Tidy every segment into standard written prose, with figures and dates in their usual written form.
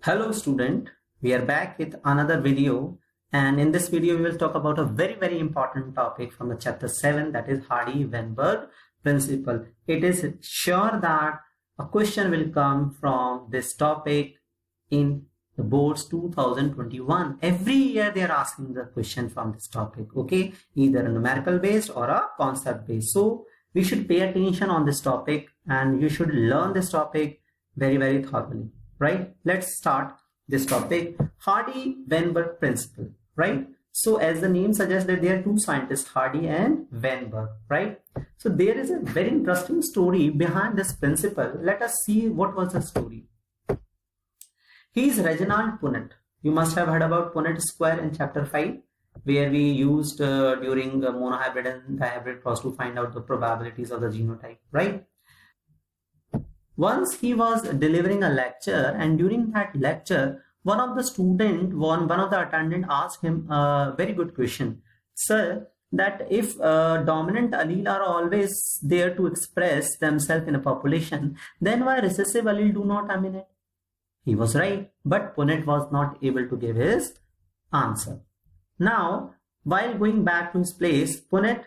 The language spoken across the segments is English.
Hello student, we are back with another video, and in this video we will talk about a very important topic from the chapter 7, that is Hardy-Weinberg Principle. It is sure that a question will come from this topic in the boards 2021. Every year they are asking the question from this topic, okay, either a numerical based or a concept based. So we should pay attention on this topic and you should learn this topic very thoroughly. Right, let's start this topic. Hardy-Weinberg Principle, right? So as the name suggests that there are two scientists, Hardy and Weinberg, right? So there is a very interesting story behind this principle. Let us see what was the story. He is Reginald Punnett. You must have heard about Punnett square in chapter 5, where we used during monohybrid and dihybrid cross to find out the probabilities of the genotype, right? Once he was delivering a lecture, and during that lecture, one of the attendant asked him a very good question. Sir, that if dominant allele are always there to express themselves in a population, then why recessive allele do not emanate? He was right, but Punnett was not able to give his answer. Now, while going back to his place, Punnett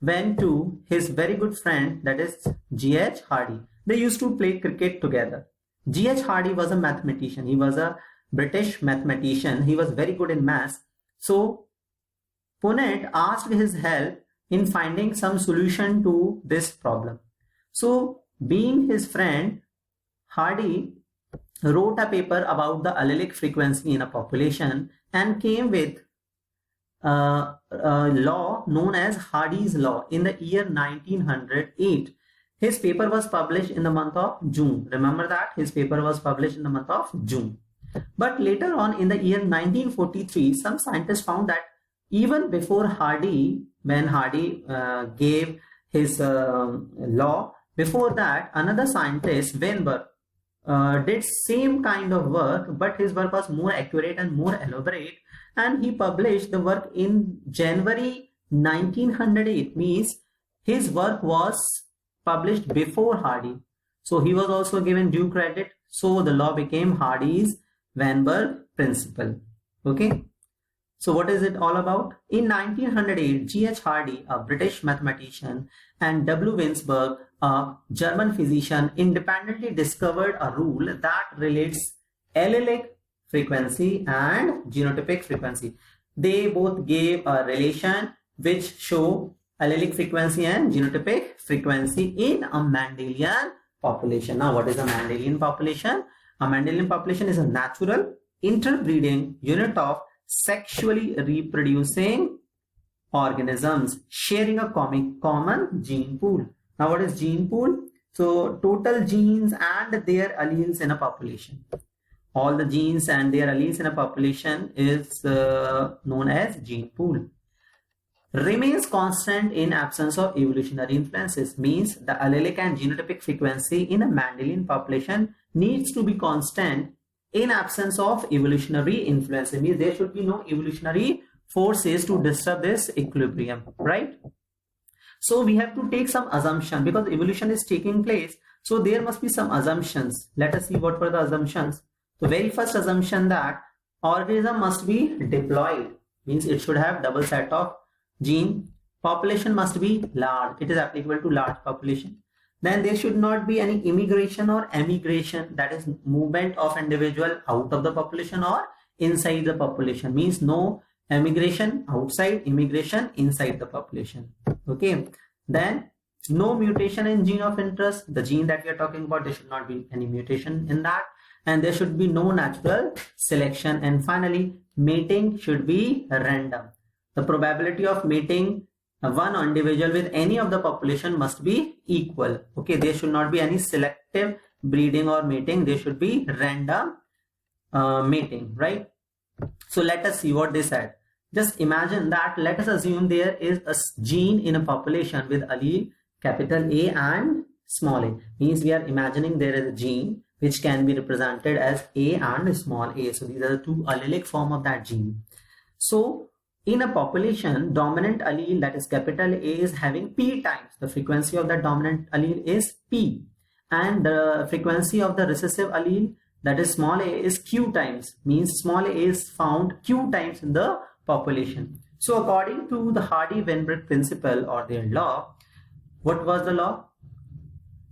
went to his very good friend, that is G.H. Hardy. They used to play cricket together. G.H. Hardy was a mathematician. He was a British mathematician. He was very good in maths. So Punnett asked his help in finding some solution to this problem. So being his friend, Hardy wrote a paper about the allelic frequency in a population and came with a law known as Hardy's law in the year 1908. His paper was published in the month of June. Remember that his paper was published in the month of June. But later on in the year 1943, some scientists found that even before Hardy, when Hardy gave his law, before that another scientist, Weingberg, did same kind of work, but his work was more accurate and more elaborate, and he published the work in January 1908. Means his work was published before Hardy. So he was also given due credit. So the law became Hardy's Weinberg Principle. Okay. So what is it all about? In 1908, G.H. Hardy, a British mathematician, and W. Weingberg, a German physician, independently discovered a rule that relates allelic frequency and genotypic frequency. They both gave a relation which show allelic frequency and genotypic frequency in a Mendelian population. Now, what is a Mendelian population? A Mendelian population is a natural interbreeding unit of sexually reproducing organisms sharing a common gene pool. Now, what is gene pool? So, total genes and their alleles in a population. All the genes and their alleles in a population is known as gene pool. Remains constant in absence of evolutionary influences. Means the allelic and genotypic frequency in a Mendelian population needs to be constant in absence of evolutionary influence. It means there should be no evolutionary forces to disturb this equilibrium, right? So we have to take some assumption because evolution is taking place. So there must be some assumptions. Let us see what were the assumptions. The very first assumption that organism must be diploid, means it should have double set of gene. Population must be large. It is applicable to large population. Then there should not be any immigration or emigration, that is movement of individual out of the population or inside the population. Means no emigration outside, immigration inside the population. Okay. Then no mutation in gene of interest. The gene that we are talking about, there should not be any mutation in that. And there should be no natural selection. And finally, mating should be random. The probability of mating one individual with any of the population must be equal. Okay, there should not be any selective breeding or mating. There should be random mating, right? So let us see what they said. Just imagine that, let us assume there is a gene in a population with allele capital A and small a. Means we are imagining there is a gene which can be represented as A and small a. So these are the two allelic form of that gene. So in a population, dominant allele, that is capital A, is having P times. The frequency of that dominant allele is P. And the frequency of the recessive allele, that is small a is q times, means small a is found q times in the population. So according to the Hardy-Weinberg principle or their law, what was the law?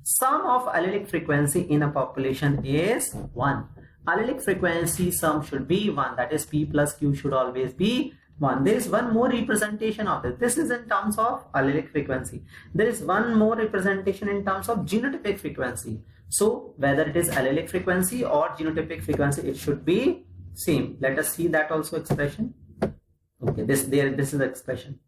Sum of allelic frequency in a population is 1. Allelic frequency sum should be 1, that is p plus q should always be 1. There is one more representation of this. This is in terms of allelic frequency. There is one more representation in terms of genotypic frequency. So whether it is allelic frequency or genotypic frequency, it should be same. Let us see that also expression. Okay, this is the expression.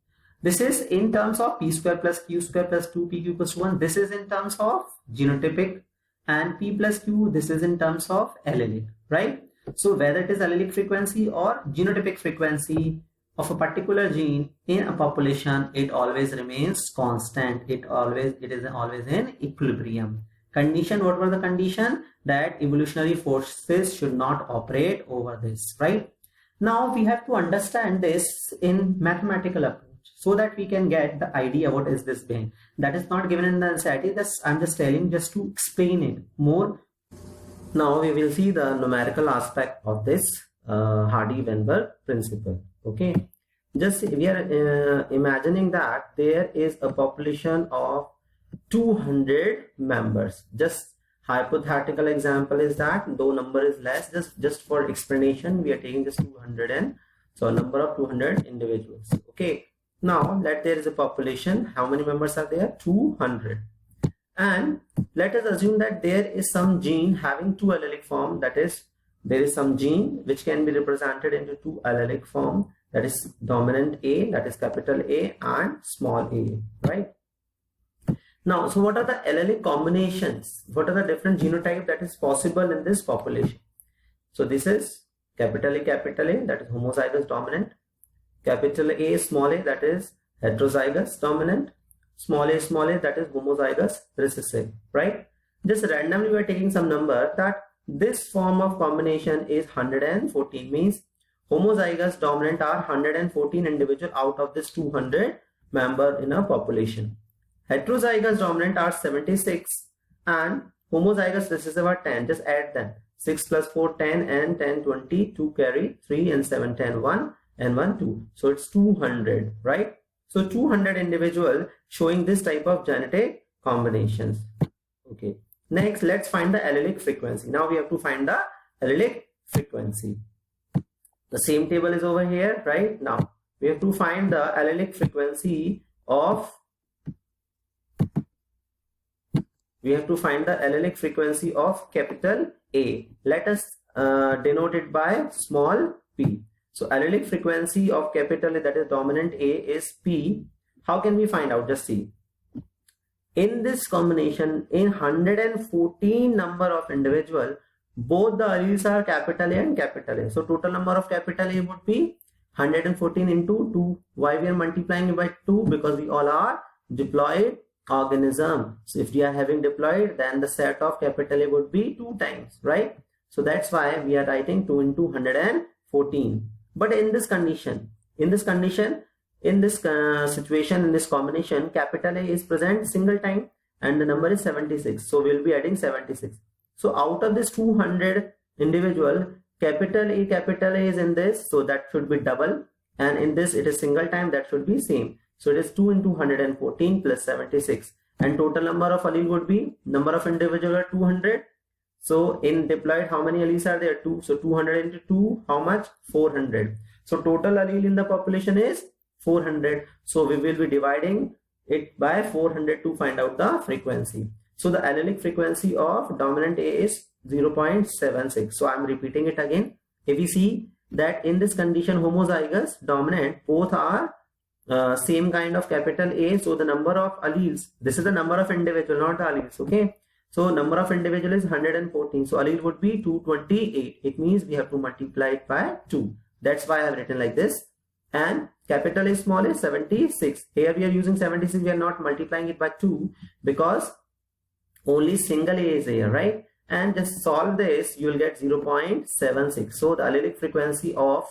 This is in terms of p square plus q square plus 2pq equals to 1. This is in terms of genotypic, and p plus q, this is in terms of allelic, right? So whether it is allelic frequency or genotypic frequency of a particular gene in a population, it always remains constant. It is always in equilibrium. Condition, what was the condition? That evolutionary forces should not operate over this, right? Now we have to understand this in mathematical approach so that we can get the idea what is this being. That is not given in the NCERT. I'm just telling just to explain it more. Now we will see the numerical aspect of this Hardy-Weinberg principle. Okay, just we are imagining that there is a population of 200 members. Just hypothetical example is that though number is less, just for explanation we are taking this 200, and so a number of 200 individuals. Okay, now let there is a population. How many members are there? 200. And let us assume that there is some gene having two allelic form, that is there is some gene which can be represented into two allelic form, that is dominant A, that is capital A, and small a, right? Now, so what are the allelic combinations? What are the different genotype that is possible in this population? So this is capital A, that is homozygous dominant, capital A, small a, that is heterozygous dominant, small a, that is homozygous recessive, right? Just randomly we are taking some number that this form of combination is 114, means homozygous dominant are 114 individual out of this 200 member in a population. Heterozygous dominant are 76 and homozygous recessive are 10. Just add them. 6 plus 4, 10, and 10, 20, 2 carry, 3 and 7, 10, 1 and 1, 2. So it's 200, right? So 200 individual showing this type of genetic combinations. Okay. Next, let's find the allelic frequency. Now we have to find the allelic frequency. The same table is over here, right? Now we have to find the allelic frequency of capital A. Let us denote it by small p. So allelic frequency of capital A, that is dominant A, is P. How can we find out? Just see. In this combination, in 114 number of individual, both the alleles are capital A and capital A. So total number of capital A would be 114 into 2. Why we are multiplying it by 2? Because we all are diploid organism. So if we are having diploid, then the set of capital A would be 2 times, right? So that's why we are writing 2 into 114. But in this condition, in this situation, in this combination, capital A is present single time and the number is 76. So we'll be adding 76. So out of this 200 individual, capital A is in this, so that should be double, and in this it is single time, that should be same. So it is 2 into 114 plus 76, and total number of allele would be, number of individual are 200. So in diploid, how many alleles are there? 2. So 200 into 2, how much? 400. So total allele in the population is 400. So we will be dividing it by 400 to find out the frequency. So the allelic frequency of dominant A is 0.76. So I'm repeating it again. If we see that in this condition, homozygous, dominant, both are same kind of capital A. So the number of alleles, this is the number of individual, not the alleles. Okay. So number of individual is 114. So allele would be 228. It means we have to multiply it by 2. That's why I have written like this. And capital A, small a, 76. Here we are using 76. We are not multiplying it by 2 because only single A is here, right? And just solve this, you will get 0.76. So the allelic frequency of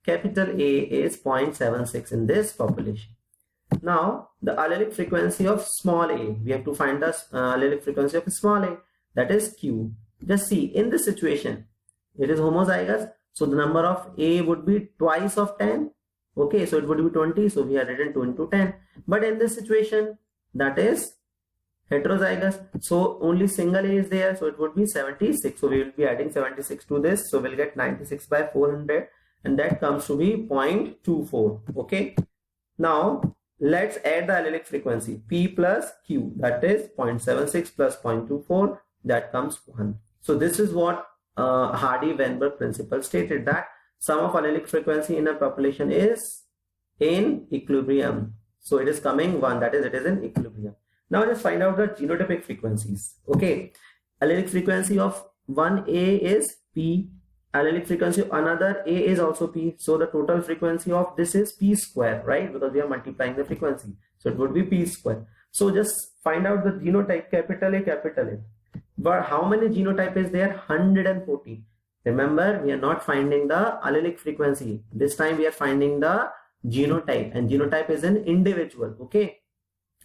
capital A is 0.76 in this population. Now the allelic frequency of small a, we have to find the allelic frequency of small a, that is Q. Just see, in this situation, it is homozygous. So the number of A would be twice of 10. Okay, so it would be 20. So we have written 2 into 10. But in this situation, that is heterozygous. So only single A is there. So it would be 76. So we will be adding 76 to this. So we'll get 96 by 400. And that comes to be 0.24. Okay. Now let's add the allelic frequency. P plus Q. That is 0.76 plus 0.24. That comes 1. So this is what Hardy-Weinberg principle stated, that sum of allelic frequency in a population is in equilibrium. So it is coming 1, that is, it is in equilibrium. Now just find out the genotypic frequencies. Okay, allelic frequency of one A is P, allelic frequency of another A is also P. So the total frequency of this is P square, right? Because we are multiplying the frequency. So it would be P square. So just find out the genotype, capital A, capital A. But how many genotype is there? 140. Remember, we are not finding the allelic frequency. This time we are finding the genotype, and genotype is an individual. Okay,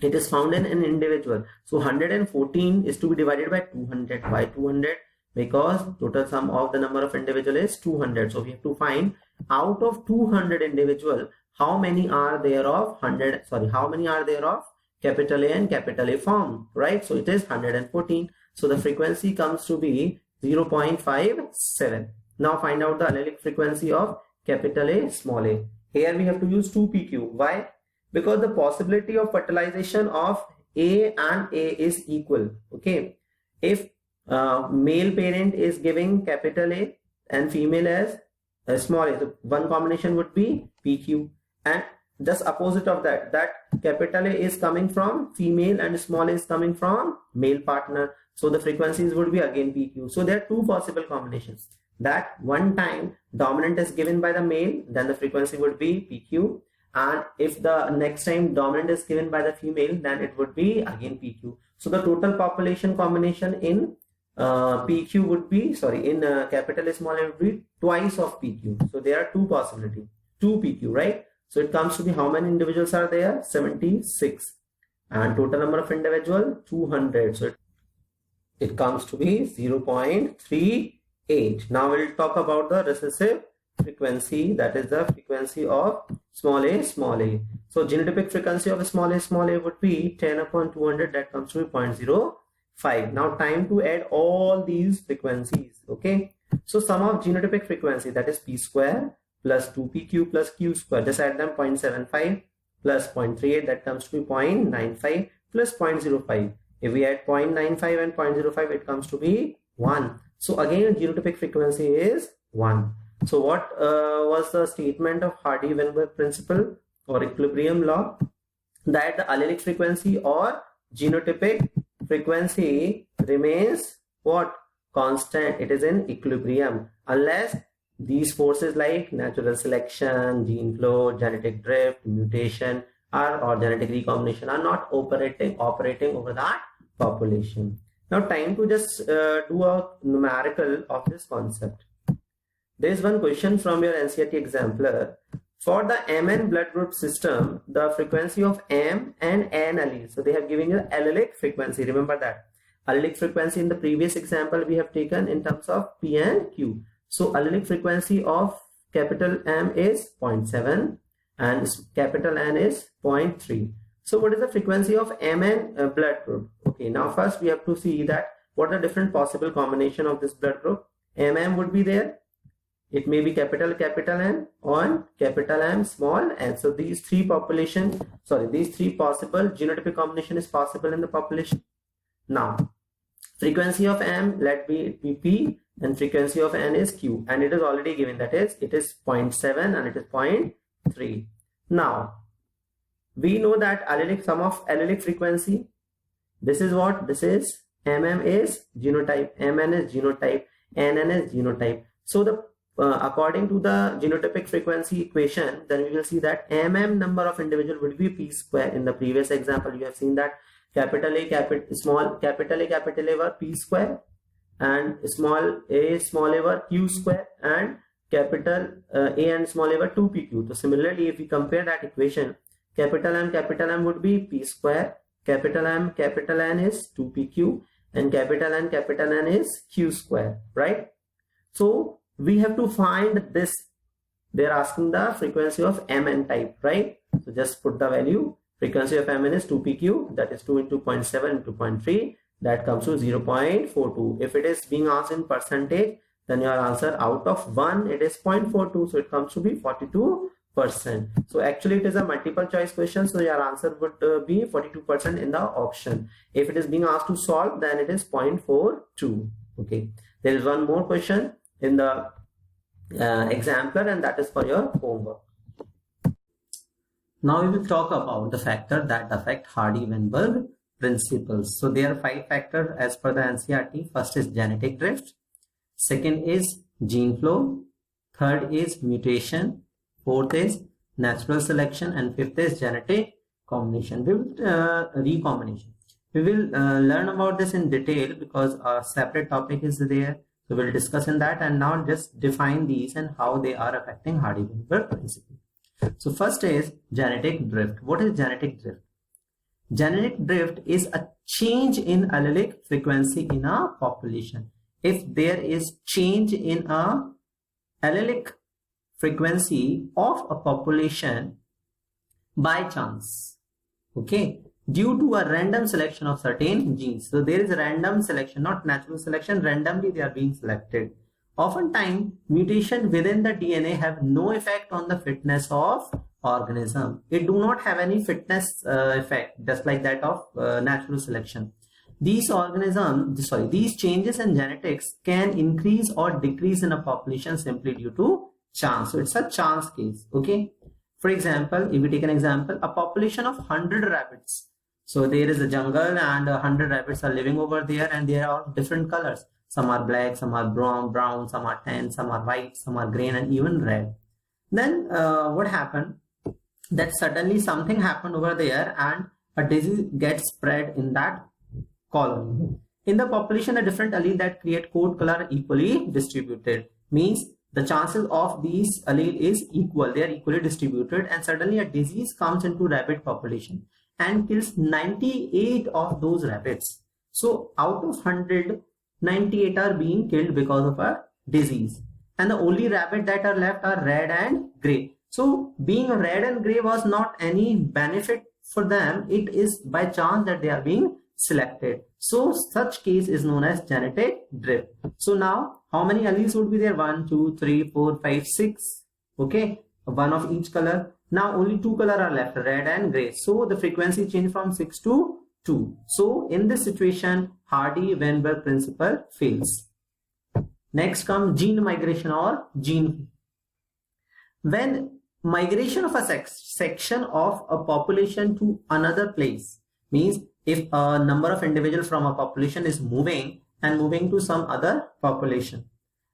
it is found in an individual. So 114 is to be divided by 200. Why 200? Because total sum of the number of individual is 200. So we have to find out of 200 individual, how many are there of how many are there of capital A and capital A form, right? So it is 114. So the frequency comes to be 0.57. Now find out the allelic frequency of capital A, small a. Here we have to use 2pq. Why? Because the possibility of fertilization of A and A is equal. Okay. If male parent is giving capital A and female as small a, so one combination would be PQ. And just opposite of that capital A is coming from female and small a is coming from male partner. So the frequencies would be again PQ. So there are two possible combinations. That one time dominant is given by the male, then the frequency would be PQ. And if the next time dominant is given by the female, then it would be again PQ. So the total population combination in PQ would be, in capital A, small a would be twice of PQ. So there are two possibilities, 2 PQ, right? So it comes to be how many individuals are there? 76. And total number of individual 200. So it comes to be 0.38. Now we'll talk about the recessive frequency, that is the frequency of small a, small a. So genotypic frequency of small a would be 10 upon 200, that comes to be 0.05. Now time to add all these frequencies. Okay, so sum of genotypic frequency, that is P square plus 2pq plus q square, just add them, 0.75 plus 0.38, that comes to be 0.95 plus 0.05. If we add 0.95 and 0.05, it comes to be 1. So again, genotypic frequency is 1. So what was the statement of Hardy-Weinberg principle or equilibrium law? That the allelic frequency or genotypic frequency remains what? Constant. It is in equilibrium unless these forces like natural selection, gene flow, genetic drift, mutation or genetic recombination are not operating over that population. Now time to just do a numerical of this concept. There is one question from your NCERT exemplar. For the MN blood group system, the frequency of M and N alleles. So they have given you allelic frequency. Remember that. Allelic frequency in the previous example we have taken in terms of P and Q. So allelic frequency of capital M is 0.7 and capital N is 0.3. So what is the frequency of MN blood group? Okay, now first we have to see that what are the different possible combination of this blood group. MM would be there. It may be capital N or capital M small n. So these three possible genotypic combination is possible in the population. Now frequency of M, let be P, and frequency of N is Q, and it is already given, that is it is 0.7 and it is 0.3. Now we know that sum of allelic frequency, this is what? This is MM is genotype, MN is genotype, NN is genotype. So the according to the genotypic frequency equation, then we will see that number of individual would be P square. In the previous example, you have seen that capital A, capital A were P square and small a were Q square and capital A and small a were 2pq. So similarly, if we compare that equation, capital M would be P square, capital M, capital N is 2pq, and capital N is Q square, right? So we have to find this. They're asking the frequency of Mn type, right? So just put the value. Frequency of Mn is 2pq, that is 2 into 0.7 into 0.3, that comes to 0.42. If it is being asked in percentage, then your answer out of 1, it is 0.42, so it comes to be 42%. So actually it is a multiple choice question, so your answer would be 42% in the option. If it is being asked to solve, then it is 0.42. Okay, there is one more question in the exemplar, and that is for your homework. Now we will talk about the factor that affect Hardy-Weinberg principles. So there are 5 factors as per the NCERT. First is genetic drift, second is gene flow, third is mutation, fourth is natural selection, and fifth is genetic combination. We will recombination. We will learn about this in detail because a separate topic is there. So we'll discuss in that, and now just define these and how they are affecting Hardy-Weinberg principle. So first is genetic drift. What is genetic drift? Genetic drift is a change in allelic frequency in a population. If there is change in a allelic frequency of a population by chance, okay, due to a random selection of certain genes. So there is a random selection, not natural selection, randomly they are being selected. Oftentimes, mutation within the DNA have no effect on the fitness of organism. It do not have any fitness effect, just like that of natural selection. These changes in genetics can increase or decrease in a population simply due to chance. So it's a chance case. Okay. For example, if we take an example, a population of 100 rabbits. So there is a jungle and 100 rabbits are living over there, and they are of different colors. Some are black, some are brown, some are tan, some are white, some are green, and even red. Then what happened? That suddenly something happened over there and a disease gets spread in that colony. In the population, the different allele that create coat color are equally distributed. Means the chances of these allele is equal. They are equally distributed, and suddenly a disease comes into rabbit population and kills 98 of those rabbits. So out of 100, 98 are being killed because of a disease, and the only rabbit that are left are red and gray. So being red and gray was not any benefit for them. It is by chance that they are being selected. So such case is known as genetic drift. So now how many alleles would be there? 1, 2, 3, 4, 5, 6. Okay, one of each color. Now only 2 color are left, red and gray. So the frequency changed from 6 to 2. So in this situation, Hardy-Weinberg principle fails. Next comes gene migration or gene. When migration of a section of a population to another place, means if a number of individuals from a population is moving to some other population,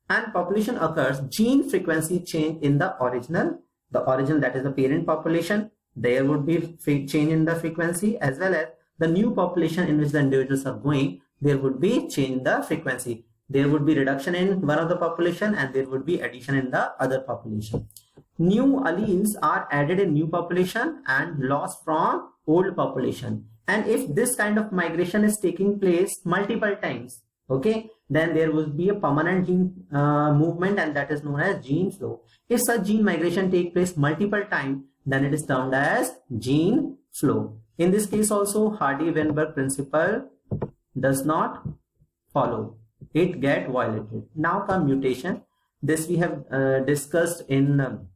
and population occurs, gene frequency change in the original that is the parent population, there would be change in the frequency, as well as the new population in which the individuals are going, there would be change in the frequency. There would be reduction in one of the population and there would be addition in the other population. New alleles are added in new population and lost from old population. And if this kind of migration is taking place multiple times, okay, then there will be a permanent gene movement, and that is known as gene flow. If such gene migration take place multiple times, then it is termed as gene flow. In this case also, Hardy-Weinberg principle does not follow. It get violated. Now come mutation. This we have discussed in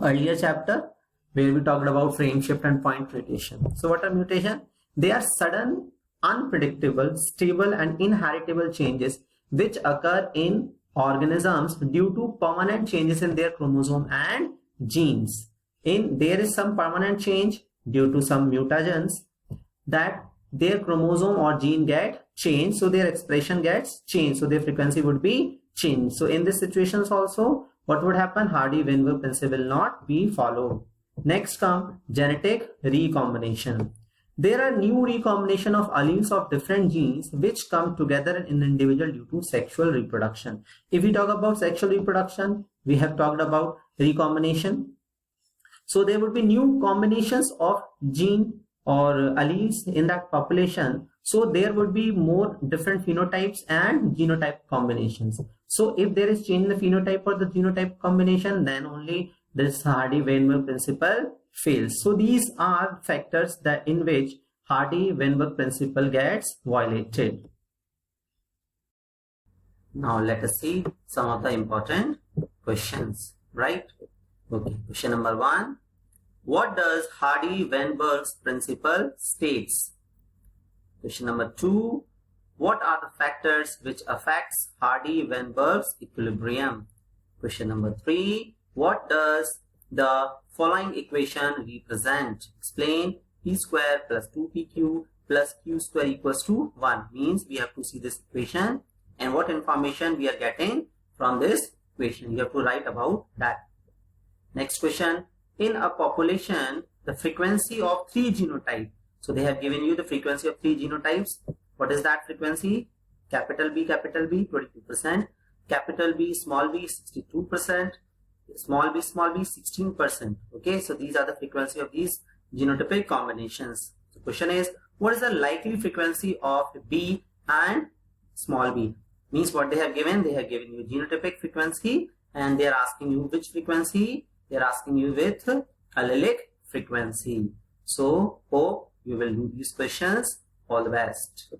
earlier chapter, where we talked about frame shift and point mutation. So what are mutation? They are sudden, unpredictable, stable and inheritable changes which occur in organisms due to permanent changes in their chromosome and genes. There is some permanent change due to some mutagens, that their chromosome or gene get changed, so their expression gets changed, so their frequency would be changed. So in these situations also, what would happen? Hardy-Weinberg principle will not be followed. Next come genetic recombination. There are new recombination of alleles of different genes which come together in an individual due to sexual reproduction. If we talk about sexual reproduction, we have talked about recombination. So there would be new combinations of gene or alleles in that population, So there would be more different phenotypes and genotype combinations. So if there is change in the phenotype or the genotype combination, then only this Hardy-Weinberg principle fails. So these are factors that in which Hardy-Weinberg principle gets violated. Now let us see some of the important questions, right? Okay, question number 1. What does Hardy-Weinberg's principle states? Question number 2. What are the factors which affects Hardy-Weinberg's equilibrium? Question number 3. What does the following equation represent? Explain. P square plus 2pq plus q square equals to 1. Means we have to see this equation and what information we are getting from this equation. You have to write about that. Next question. In a population, the frequency of 3 genotypes. So they have given you the frequency of 3 genotypes. What is that frequency? Capital B, 22%. Capital B, small b, 62%. Small b, 16%. Okay, so these are the frequency of these genotypic combinations. The question is, what is the likely frequency of B and small b? Means what they have given you genotypic frequency and they are asking you which frequency? They are asking you with allelic frequency. So hope you will do these questions. All the best.